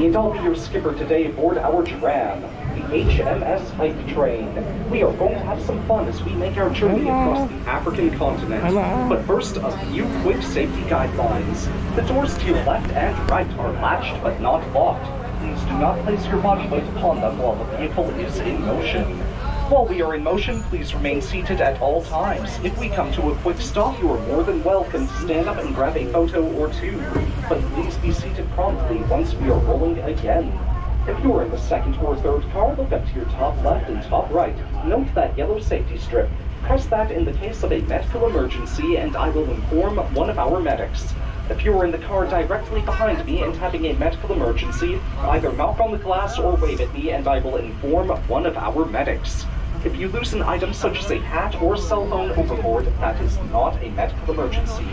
Danny, and I'll be your skipper today aboard our tram, the HMS Hype Train. We are going to have some fun as we make our journey across the African continent. But first, a few quick safety guidelines. The doors to your left and right are latched but not locked. Please do not place your body weight upon them while the vehicle is in motion. While we are in motion, please remain seated at all times. If we come to a quick stop, you are more than welcome to stand up and grab a photo or two. But please be seated promptly once we are rolling again. If you are in the second or third car, look up to your top left and top right. Note that yellow safety strip. Press that in the case of a medical emergency, and I will inform one of our medics. If you are in the car directly behind me and having a medical emergency, either knock on the glass or wave at me and I will inform one of our medics. If you lose an item such as a hat or cell phone overboard, that is not a medical emergency.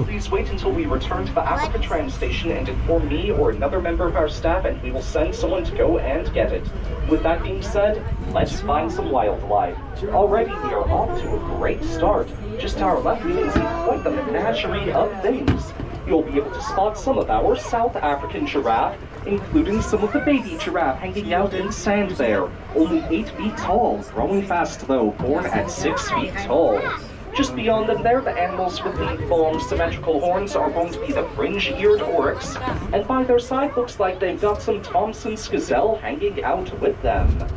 Please wait until we return to the Africa tram station and inform me or another member of our staff, and we will send someone to go and get it. With that being said, let's find some wildlife. Already we are off to a great start. Just to our left we can see quite the menagerie of things. You'll be able to spot some of our South African giraffe, including some of the baby giraffe hanging out in sand there. Only 8 feet tall, growing fast though, born at 6 feet tall. Just beyond them there, the animals with the long symmetrical horns are going to be the fringe-eared oryx, and by their side looks like they've got some Thompson's gazelle hanging out with them.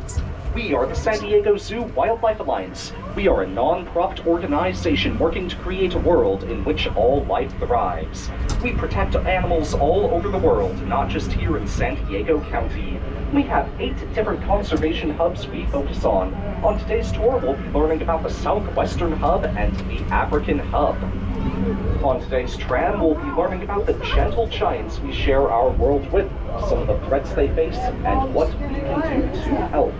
We are the San Diego Zoo Wildlife Alliance. We are a non-profit organization working to create a world in which all life thrives. We protect animals all over the world, not just here in San Diego County. We have 8 different conservation hubs we focus on. On today's tour, we'll be learning about the Southwestern Hub and the African Hub. On today's tram, we'll be learning about the gentle giants we share our world with, some of the threats they face, and what we can do to help.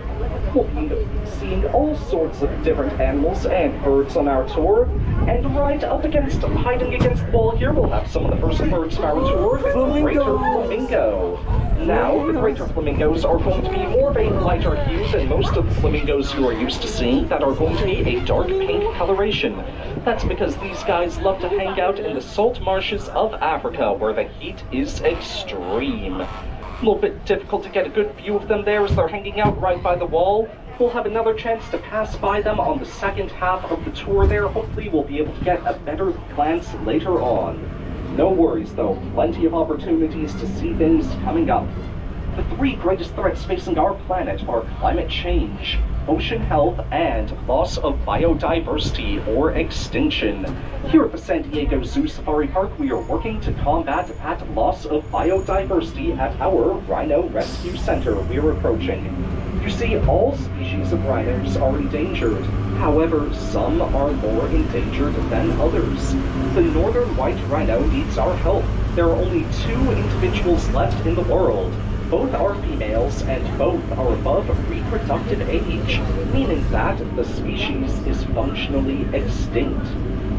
We'll be seeing all sorts of different animals and birds on our tour, and right up against, hiding against the wall here, we'll have some of the first birds of our tour, the greater flamingo. Now, the greater flamingos are going to be more of a lighter hue than most of the flamingos you are used to seeing, that are going to be a dark pink coloration. That's because these guys love to hang out in the salt marshes of Africa, where the heat is extreme. A little bit difficult to get a good view of them there as they're hanging out right by the wall. We'll have another chance to pass by them on the second half of the tour there. Hopefully we'll be able to get a better glance later on. No worries though, plenty of opportunities to see things coming up. The 3 greatest threats facing our planet are climate change, ocean health, and loss of biodiversity or extinction. Here at the San Diego Zoo Safari Park, we are working to combat that loss of biodiversity at our Rhino Rescue Center we're approaching. You see, all species of rhinos are endangered. However, some are more endangered than others. The northern white rhino needs our help. There are only 2 individuals left in the world. Both are females, and both are above reproductive age, meaning that the species is functionally extinct.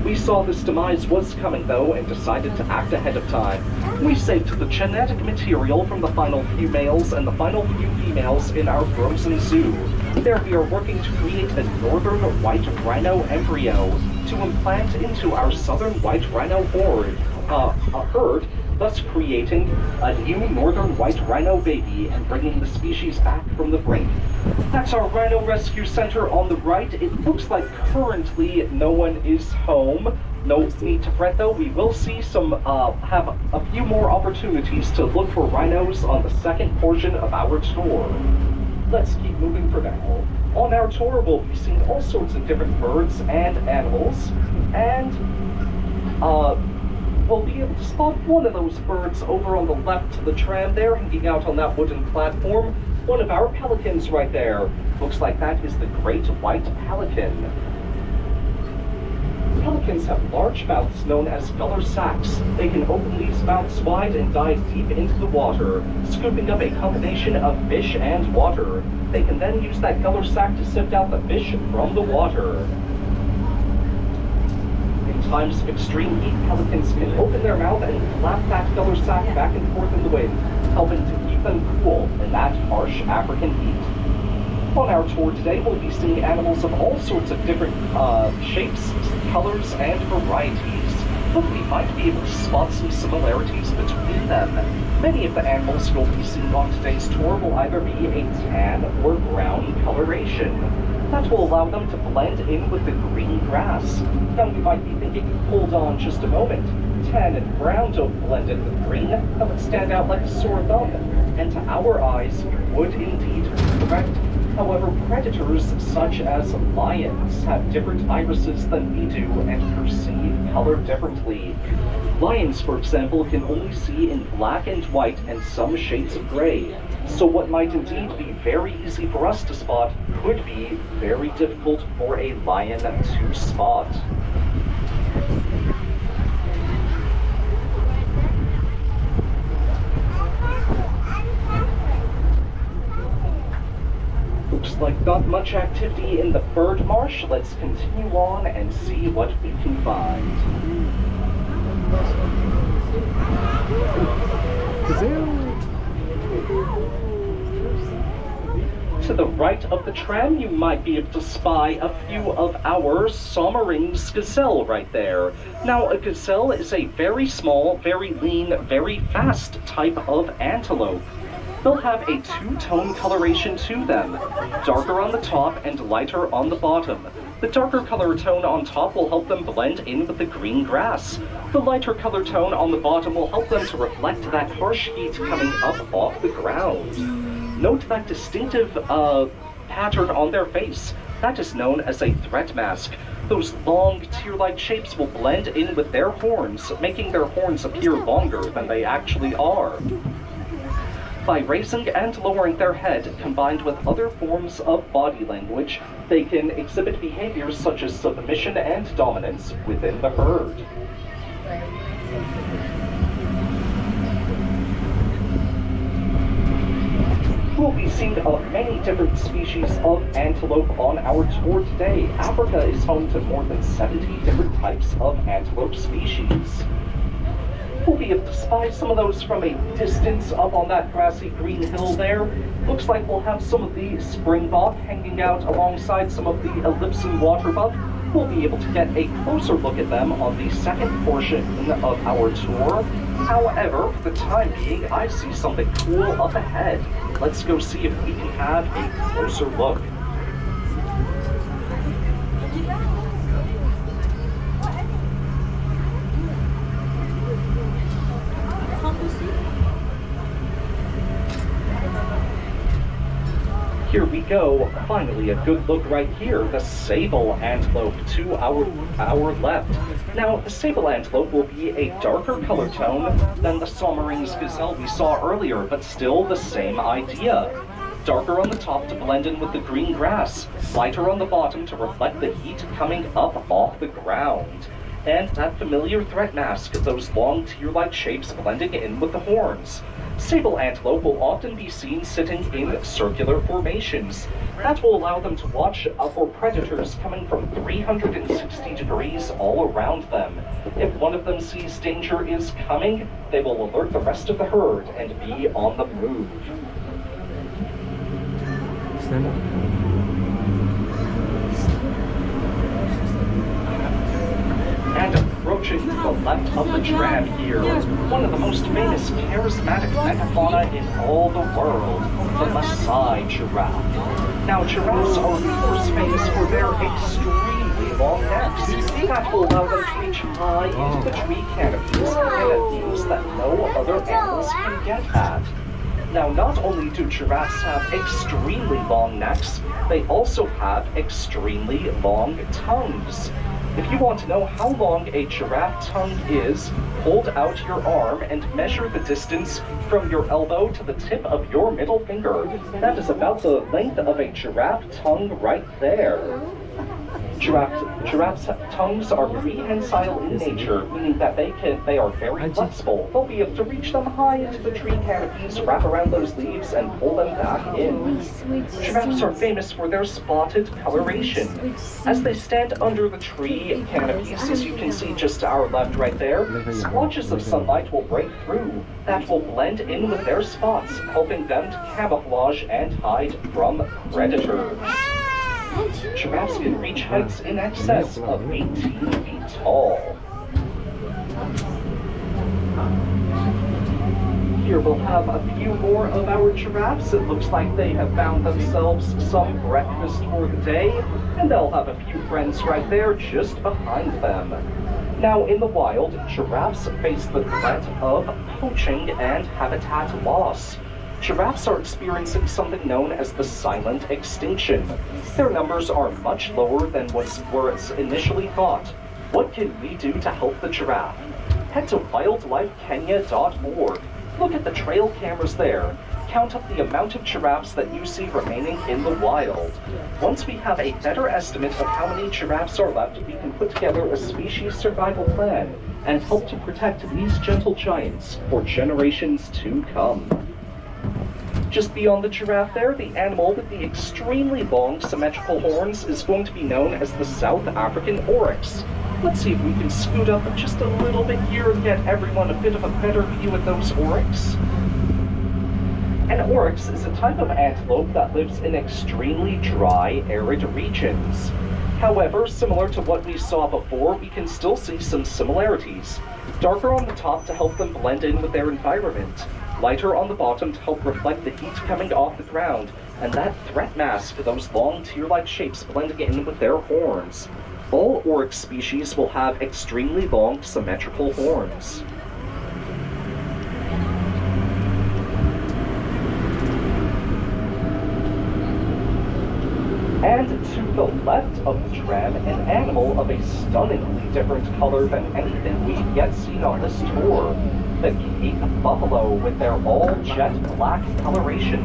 We saw this demise was coming, though, and decided to act ahead of time. We saved the genetic material from the final few males and the final few females in our frozen zoo. There we are working to create a northern white rhino embryo to implant into our southern white rhino herd, thus creating a new northern white rhino baby and bringing the species back from the brink. That's our Rhino Rescue Center on the right. It looks like currently no one is home. No need to fret though, we will see some, have a few more opportunities to look for rhinos on the second portion of our tour. Let's keep moving for now. On our tour, we'll be seeing all sorts of different birds and animals, and, we'll be able to spot one of those birds over on the left of the tram there, hanging out on that wooden platform. One of our pelicans right there. Looks like that is the great white pelican. Pelicans have large mouths known as gular sacs. They can open these mouths wide and dive deep into the water, scooping up a combination of fish and water. They can then use that gular sac to sift out the fish from the water. In times of extreme heat, pelicans can open their mouth and flap that gular sac back and forth in the wind, helping to keep them cool in that harsh African heat. On our tour today, we'll be seeing animals of all sorts of different shapes, colors, and varieties, but we might be able to spot some similarities between them. Many of the animals you'll be seeing on today's tour will either be a tan or brown coloration. That will allow them to blend in with the green grass. Now you might be thinking, hold on just a moment. Tan and brown don't blend in with green, that would stand out like a sore thumb. And to our eyes, you would indeed be correct. However, predators such as lions have different irises than we do and perceive color differently. Lions, for example, can only see in black and white and some shades of gray. So what might indeed be very easy for us to spot could be very difficult for a lion to spot. Looks like not much activity in the bird marsh. Let's continue on and see what we can find. To the right of the tram, you might be able to spy a few of our Soemmerring's gazelle right there. Now, a gazelle is a very small, very lean, very fast type of antelope. They'll have a two-tone coloration to them, darker on the top and lighter on the bottom. The darker color tone on top will help them blend in with the green grass. The lighter color tone on the bottom will help them to reflect that harsh heat coming up off the ground. Note that distinctive pattern on their face. That is known as a threat mask. Those long, tear-like shapes will blend in with their horns, making their horns appear longer than they actually are. By raising and lowering their head, combined with other forms of body language, they can exhibit behaviors such as submission and dominance within the herd. We'll be seeing many different species of antelope on our tour today. Africa is home to more than 70 different types of antelope species. We'll be able to spy some of those from a distance up on that grassy green hill there. Looks like we'll have some of the springbok hanging out alongside some of the Ellipsan waterbuck. We'll be able to get a closer look at them on the second portion of our tour. However, for the time being, I see something cool up ahead. Let's go see if we can have a closer look. Here we go, finally a good look right here, the sable antelope to our left. Now, the sable antelope will be a darker color tone than the Soemmerring's gazelle we saw earlier, but still the same idea. Darker on the top to blend in with the green grass, lighter on the bottom to reflect the heat coming up off the ground. And that familiar threat mask, those long tear-like shapes blending in with the horns. Sable antelope will often be seen sitting in circular formations. That will allow them to watch for predators coming from 360 degrees all around them. If one of them sees danger is coming, they will alert the rest of the herd and be on the move. Stand up. And approaching to the left of the tram here, one of the most famous charismatic megafauna in all the world, the Maasai giraffe. Now, giraffes are of course famous for their extremely long necks. That will allow them to reach high into the tree canopies and views that no other animals can get at. Now, not only do giraffes have extremely long necks, they also have extremely long tongues. If you want to know how long a giraffe tongue is, hold out your arm and measure the distance from your elbow to the tip of your middle finger. That is about the length of a giraffe tongue right there. Giraffes' tongues are prehensile in nature, meaning that they are very flexible. They'll be able to reach them high into the tree canopies, wrap around those leaves, and pull them back in. Giraffes are famous for their spotted coloration. As they stand under the tree canopies, as you can see just to our left right there, splotches of sunlight will break through. That will blend in with their spots, helping them to camouflage and hide from predators. Giraffes can reach heights in excess of 18 feet tall. Here we'll have a few more of our giraffes. It looks like they have found themselves some breakfast for the day, and they'll have a few friends right there just behind them. Now, in the wild, giraffes face the threat of poaching and habitat loss. Giraffes are experiencing something known as the silent extinction. Their numbers are much lower than was initially thought. What can we do to help the giraffe? Head to wildlifekenya.org. Look at the trail cameras there. Count up the amount of giraffes that you see remaining in the wild. Once we have a better estimate of how many giraffes are left, we can put together a species survival plan and help to protect these gentle giants for generations to come. Just beyond the giraffe there, the animal with the extremely long symmetrical horns is going to be known as the South African oryx. Let's see if we can scoot up just a little bit here and get everyone a bit of a better view of those oryx. An oryx is a type of antelope that lives in extremely dry, arid regions. However, similar to what we saw before, we can still see some similarities. Darker on the top to help them blend in with their environment. Lighter on the bottom to help reflect the heat coming off the ground, and that threat mask for those long tear-like shapes blending in with their horns. All oryx species will have extremely long symmetrical horns. And to the left of the tram, an animal of a stunningly different color than anything we've yet seen on this tour. The Cape buffalo with their all-jet black coloration.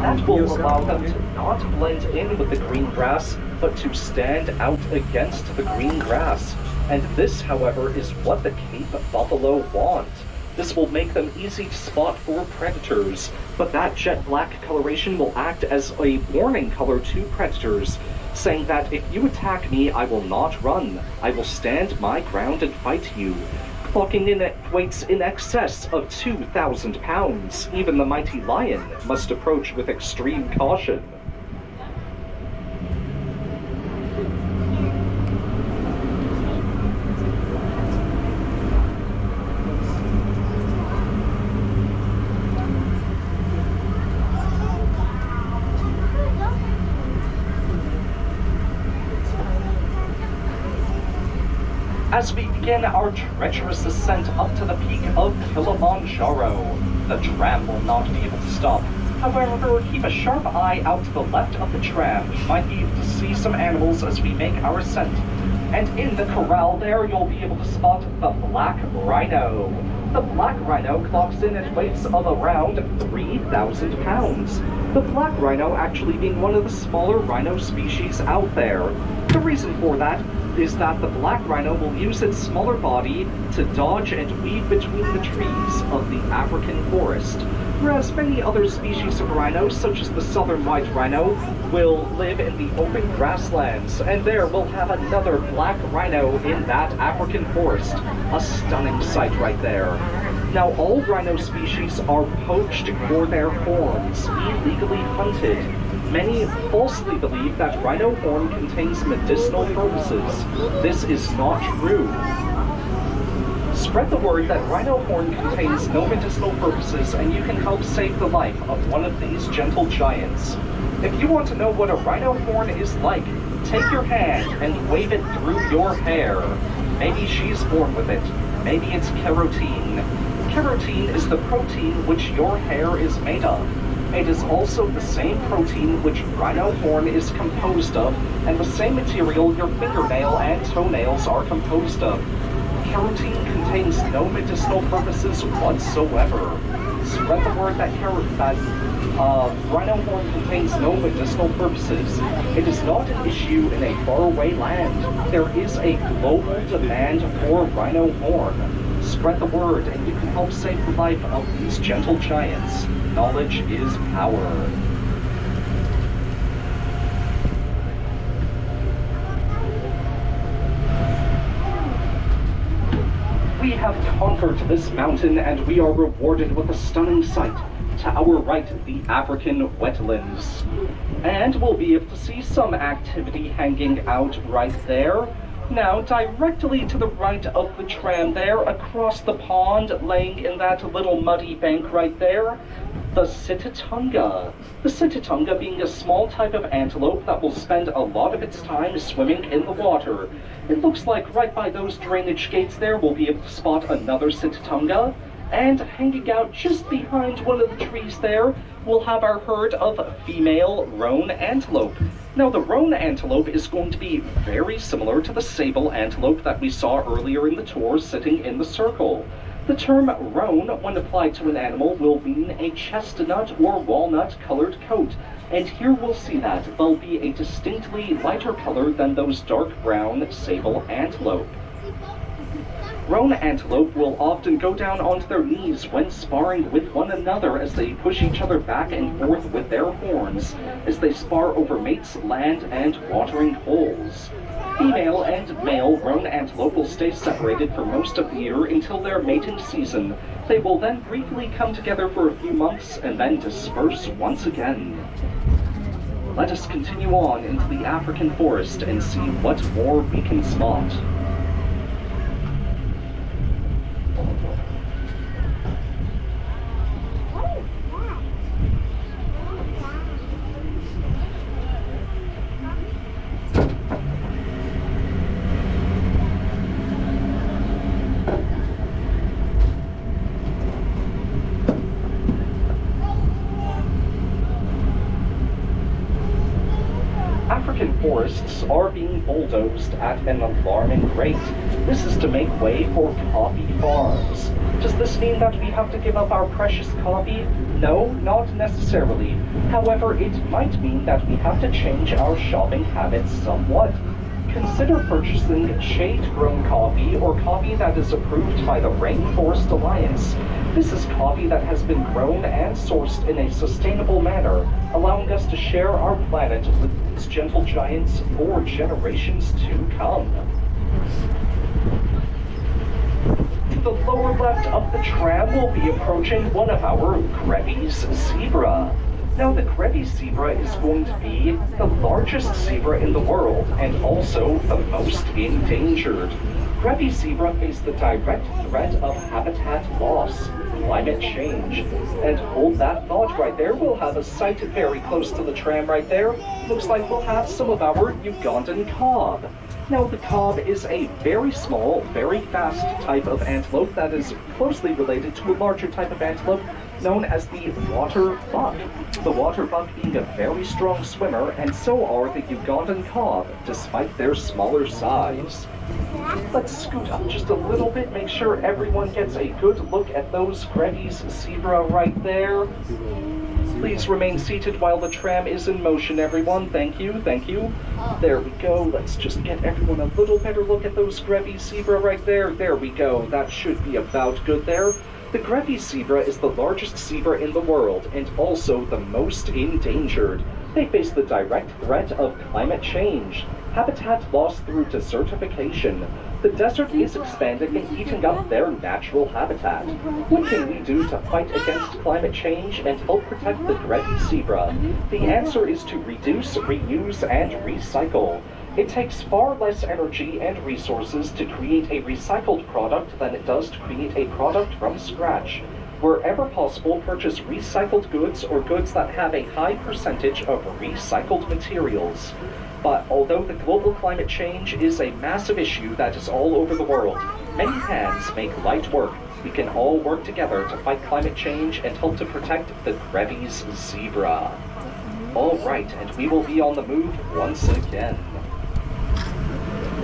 That will allow them to not blend in with the green grass, but to stand out against the green grass. And this, however, is what the Cape buffalo want. This will make them easy to spot for predators, but that jet black coloration will act as a warning color to predators, saying that if you attack me, I will not run. I will stand my ground and fight you. Clocking in at weights in excess of 2,000 pounds, even the mighty lion must approach with extreme caution. As we begin our treacherous ascent up to the peak of Kilimanjaro, the tram will not be able to stop. However, keep a sharp eye out to the left of the tram. You might be able to see some animals as we make our ascent. And in the corral there, you'll be able to spot the black rhino. The black rhino clocks in at weights of around 3,000 pounds. The black rhino actually being one of the smaller rhino species out there. The reason for that is that the black rhino will use its smaller body to dodge and weave between the trees of the African forest, whereas many other species of rhinos, such as the southern white rhino, will live in the open grasslands, and there we'll have another black rhino in that African forest. A stunning sight right there. Now, all rhino species are poached for their horns, illegally hunted. Many falsely believe that rhino horn contains medicinal purposes. This is not true. Spread the word that rhino horn contains no medicinal purposes, and you can help save the life of one of these gentle giants. If you want to know what a rhino horn is like, take your hand and wave it through your hair. Maybe she's born with it. Maybe it's keratin. Keratin is the protein which your hair is made of. It is also the same protein which rhino horn is composed of, and the same material your fingernail and toenails are composed of. Keratin contains no medicinal purposes whatsoever. Spread the word that rhino horn contains no medicinal purposes. It is not an issue in a faraway land. There is a global demand for rhino horn. Spread the word, and you can help save the life of these gentle giants. Knowledge is power. We have conquered this mountain, and we are rewarded with a stunning sight. To our right, the African wetlands. And we'll be able to see some activity hanging out right there. Now, directly to the right of the tram there, across the pond, laying in that little muddy bank right there, the Sitatunga. The Sitatunga being a small type of antelope that will spend a lot of its time swimming in the water. It looks like right by those drainage gates there, we'll be able to spot another Sitatunga. And hanging out just behind one of the trees there, we'll have our herd of female roan antelope. Now, the roan antelope is going to be very similar to the sable antelope that we saw earlier in the tour sitting in the circle. The term roan, when applied to an animal, will mean a chestnut or walnut colored coat. And here we'll see that they'll be a distinctly lighter color than those dark brown sable antelope. Roan antelope will often go down onto their knees when sparring with one another as they push each other back and forth with their horns, as they spar over mates, land, and watering holes. Female and male roan antelope will stay separated for most of the year until their mating season. They will then briefly come together for a few months and then disperse once again. Let us continue on into the African forest and see what more we can spot. African forests are being bulldozed at an alarming rate. This is to make way for coffee farms. Does this mean that we have to give up our precious coffee? No, not necessarily. However, it might mean that we have to change our shopping habits somewhat. Consider purchasing shade-grown coffee or coffee that is approved by the Rainforest Alliance. This is coffee that has been grown and sourced in a sustainable manner, allowing us to share our planet with its gentle giants for generations to come. To the lower left of the tram, we'll be approaching one of our Grevy's zebra. Now, the Grevy's zebra is going to be the largest zebra in the world and also the most endangered. Grevy's zebra face the direct threat of habitat loss, climate change. And hold that thought right there, we'll have a site very close to the tram right there. Looks like we'll have some of our Ugandan kob. Now, the kob is a very small, very fast type of antelope that is closely related to a larger type of antelope known as the water buck. The water buck being a very strong swimmer, and so are the Ugandan kob, despite their smaller size. Let's scoot up just a little bit, make sure everyone gets a good look at those Grevy's zebra right there. Please remain seated while the tram is in motion, everyone. Thank you, thank you. There we go. Let's just get everyone a little better look at those Grevy's zebra right there. There we go. That should be about good there. The Grevy's zebra is the largest zebra in the world and also the most endangered. They face the direct threat of climate change, habitat loss through desertification. The desert is expanding and eating up their natural habitat. What can we do to fight against climate change and help protect the Grevy's zebra? The answer is to reduce, reuse, and recycle. It takes far less energy and resources to create a recycled product than it does to create a product from scratch. Wherever possible, purchase recycled goods or goods that have a high percentage of recycled materials. But although the global climate change is a massive issue that is all over the world, many hands make light work. We can all work together to fight climate change and help to protect the Grevy's zebra. All right, and we will be on the move once again.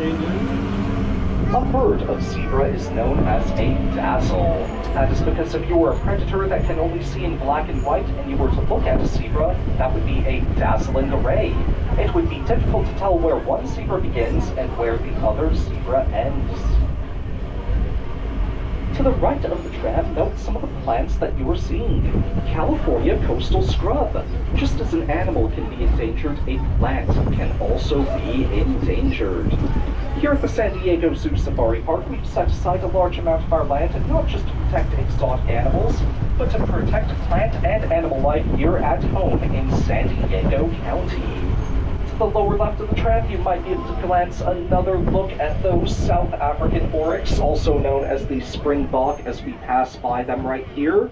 A herd of zebra is known as a dazzle. That is because if you were a predator that can only see in black and white and you were to look at a zebra, that would be a dazzling array. It would be difficult to tell where one zebra begins and where the other zebra ends. To the right of the tram, note some of the plants that you are seeing. California coastal scrub. Just as an animal can be endangered, a plant can also be endangered. Here at the San Diego Zoo Safari Park, we've set aside a large amount of our land not just to protect exotic animals, but to protect plant and animal life here at home in San Diego County. To the lower left of the tram, you might be able to glance another look at those South African oryx, also known as the springbok, as we pass by them right here.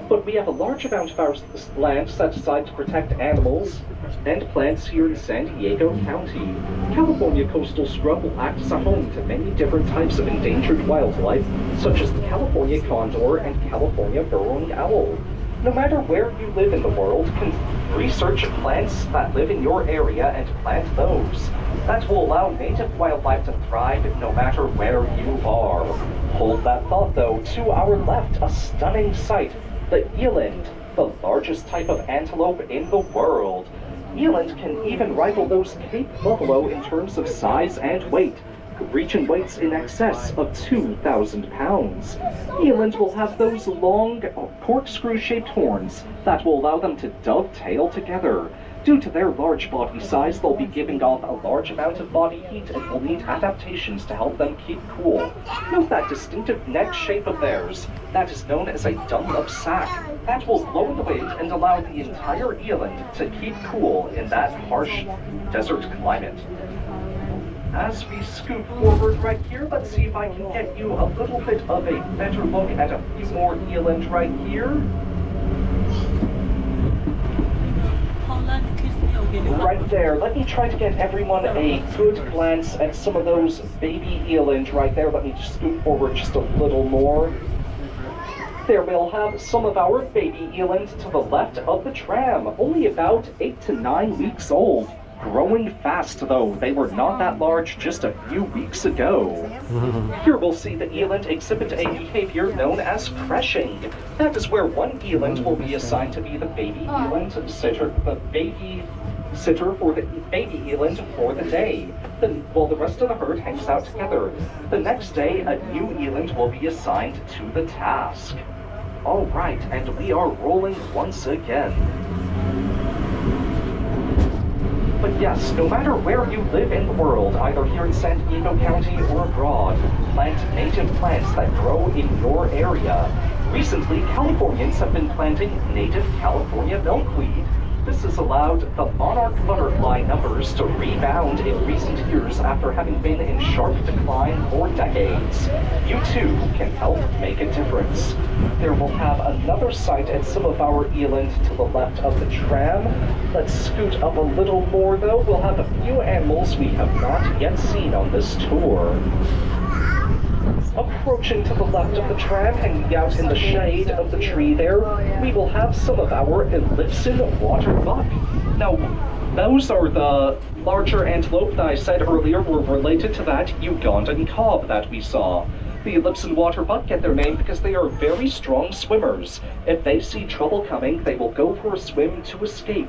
But we have a large amount of our land set aside to protect animals and plants here in San Diego County. California coastal scrub will act as a home to many different types of endangered wildlife, such as the California condor and California burrowing owl. No matter where you live in the world, can research plants that live in your area and plant those. That will allow native wildlife to thrive no matter where you are. Hold that thought though. To our left, a stunning sight. The eland, the largest type of antelope in the world. Eland can even rival those Cape buffalo in terms of size and weight, reaching weights in excess of 2,000 pounds. Eland will have those long, corkscrew-shaped horns that will allow them to dovetail together. Due to their large body size, they'll be giving off a large amount of body heat and will need adaptations to help them keep cool. Note that distinctive neck shape of theirs. That is known as a Dunlop sack. That will blow in the wind and allow the entire eland to keep cool in that harsh desert climate. As we scoot forward right here, let's see if I can get you a little bit of a better look at a few more eland right here. Right there. Let me try to get everyone a good glance at some of those baby eland right there. Let me just scoot forward just a little more. There we'll have some of our baby eland to the left of the tram, only about 8 to 9 weeks old. Growing fast though, they were not that large just a few weeks ago. Here we'll see the eland exhibit a behavior known as crashing. That is where one eland will be assigned to be the baby eland sitter, for the baby eland for the day. Then, while the rest of the herd hangs out together. The next day, a new eland will be assigned to the task. Alright, and we are rolling once again. But yes, no matter where you live in the world, either here in San Diego County or abroad, plant native plants that grow in your area. Recently, Californians have been planting native California milkweed. This has allowed the monarch butterfly numbers to rebound in recent years after having been in sharp decline for decades. You too can help make a difference. There we'll have another sight at some of our eland to the left of the tram. Let's scoot up a little more though. We'll have a few animals we have not yet seen on this tour. Approaching to the left of the tram, hanging out in the shade of the tree there, we will have some of our Ellipsan water buck. Now, those are the larger antelope that I said earlier were related to that Ugandan cob that we saw. The Ellipsan water buck get their name because they are very strong swimmers. If they see trouble coming, they will go for a swim to escape.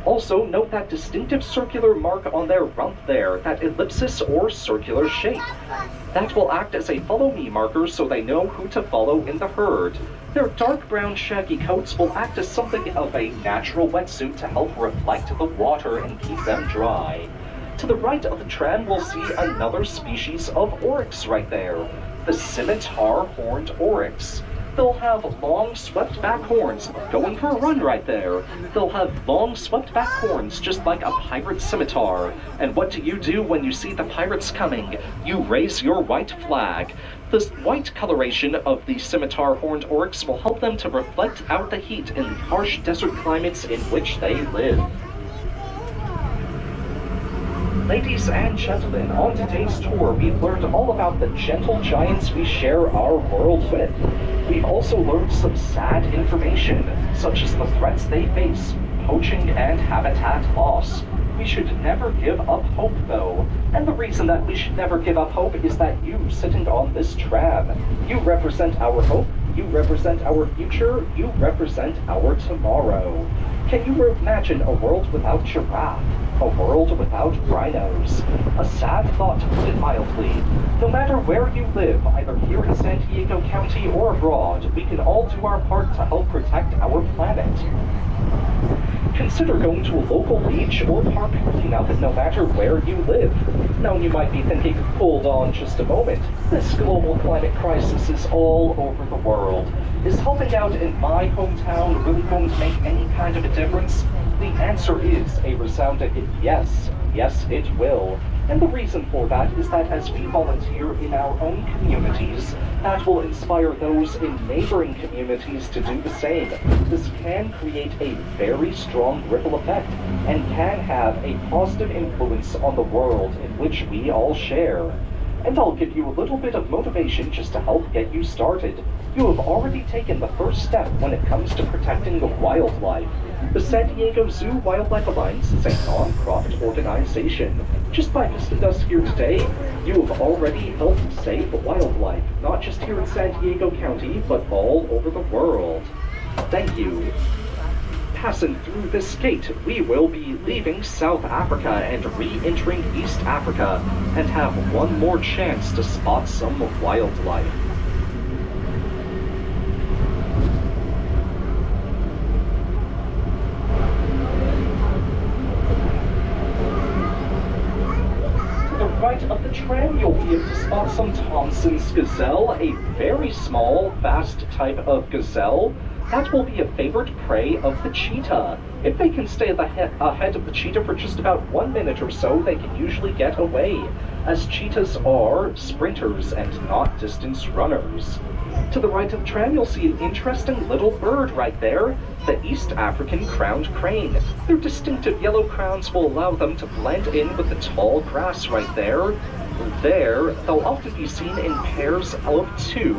Also, note that distinctive circular mark on their rump there, that ellipsis or circular shape. That will act as a follow me marker so they know who to follow in the herd. Their dark brown shaggy coats will act as something of a natural wetsuit to help reflect the water and keep them dry. To the right of the tram, we'll see another species of oryx right there, the scimitar horned oryx. They'll have long swept-back horns, going for a run right there. They'll have long swept-back horns, just like a pirate scimitar. And what do you do when you see the pirates coming? You raise your white flag. The white coloration of the scimitar horned oryx will help them to reflect out the heat in the harsh desert climates in which they live. Ladies and gentlemen, on today's tour, we've learned all about the gentle giants we share our world with. We've also learned some sad information, such as the threats they face, poaching and habitat loss. We should never give up hope, though. And the reason that we should never give up hope is that you, sitting on this tram, you represent our hope, you represent our future, you represent our tomorrow. Can you imagine a world without giraffe? A world without rhinos? A sad thought, to put it mildly. No matter where you live, either here in San Diego County or abroad, we can all do our part to help protect our planet. Consider going to a local beach or park cleanup no matter where you live. Now you might be thinking, hold on just a moment. This global climate crisis is all over the world. Is helping out in my hometown really going to make any kind of a difference? The answer is a resounding yes. Yes, it will. And the reason for that is that as we volunteer in our own communities, that will inspire those in neighboring communities to do the same. This can create a very strong ripple effect and can have a positive influence on the world in which we all share. And I'll give you a little bit of motivation just to help get you started. You have already taken the first step when it comes to protecting the wildlife. The San Diego Zoo Wildlife Alliance is a non-profit organization. Just by visiting us here today, you have already helped save wildlife, not just here in San Diego County, but all over the world. Thank you. Passing through this gate, we will be leaving South Africa and re-entering East Africa, and have one more chance to spot some wildlife. Right of the tram, you'll be able to spot some Thomson's gazelle, a very small, fast type of gazelle. That will be a favorite prey of the cheetah. If they can stay ahead of the cheetah for just about 1 minute or so, they can usually get away, as cheetahs are sprinters and not distance runners. To the right of the tram, you'll see an interesting little bird right there, the East African crowned crane. Their distinctive yellow crowns will allow them to blend in with the tall grass right there. There, they'll often be seen in pairs of 2,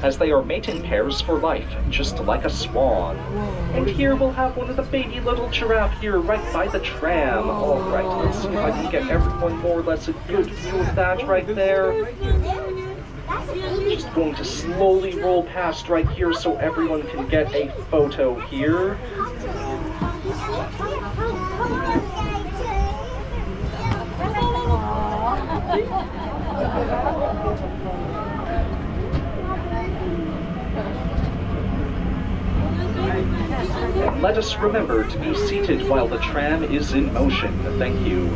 as they are mating pairs for life, just like a swan. And here we'll have one of the baby little giraffe here right by the tram. Alright, let's see if I can get everyone more or less a good view of that right there. Just going to slowly roll past right here so everyone can get a photo here. And let us remember to be seated while the tram is in motion. Thank you.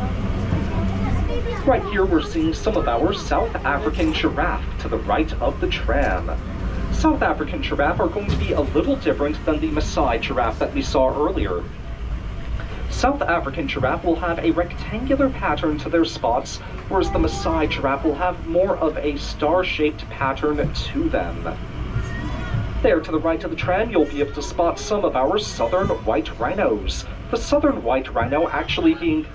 Right here we're seeing some of our South African giraffe to the right of the tram. South African giraffe are going to be a little different than the Maasai giraffe that we saw earlier. South African giraffe will have a rectangular pattern to their spots, whereas the Maasai giraffe will have more of a star-shaped pattern to them. There to the right of the tram, you'll be able to spot some of our southern white rhinos. The southern white rhino actually being...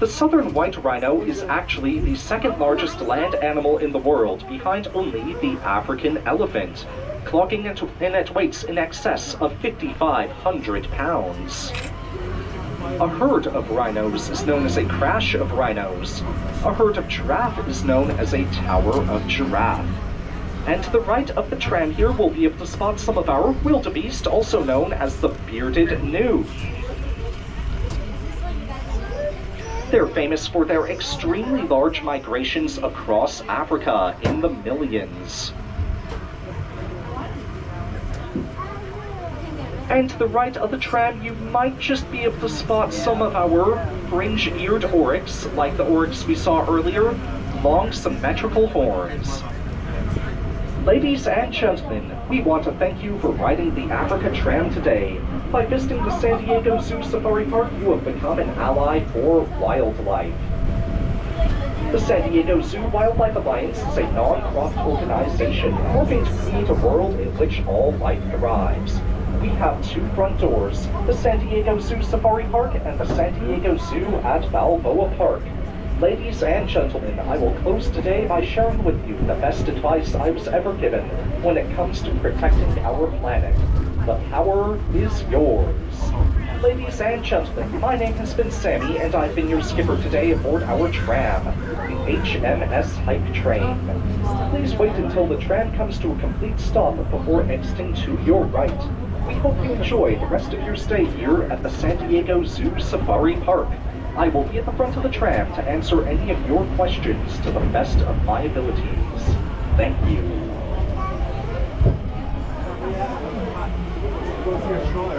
The southern white rhino is actually the second largest land animal in the world, behind only the African elephant, clocking in at weights in excess of 5,500 pounds. A herd of rhinos is known as a crash of rhinos. A herd of giraffe is known as a tower of giraffe. And to the right of the tram here, we'll be able to spot some of our wildebeest, also known as the bearded gnu. They're famous for their extremely large migrations across Africa in the millions. And to the right of the tram, you might just be able to spot some of our fringe-eared oryx, like the oryx we saw earlier, long symmetrical horns. Ladies and gentlemen, we want to thank you for riding the Africa Tram today. By visiting the San Diego Zoo Safari Park, you have become an ally for wildlife. The San Diego Zoo Wildlife Alliance is a non-profit organization hoping to create a world in which all life thrives. We have 2 front doors, the San Diego Zoo Safari Park and the San Diego Zoo at Balboa Park. Ladies and gentlemen, I will close today by sharing with you the best advice I was ever given when it comes to protecting our planet. The power is yours. Ladies and gentlemen, my name has been Sammy, and I've been your skipper today aboard our tram, the HMS Hype Train. Please wait until the tram comes to a complete stop before exiting to your right. We hope you enjoy the rest of your stay here at the San Diego Zoo Safari Park. I will be at the front of the tram to answer any of your questions to the best of my abilities. Thank you. Go see your shoulder.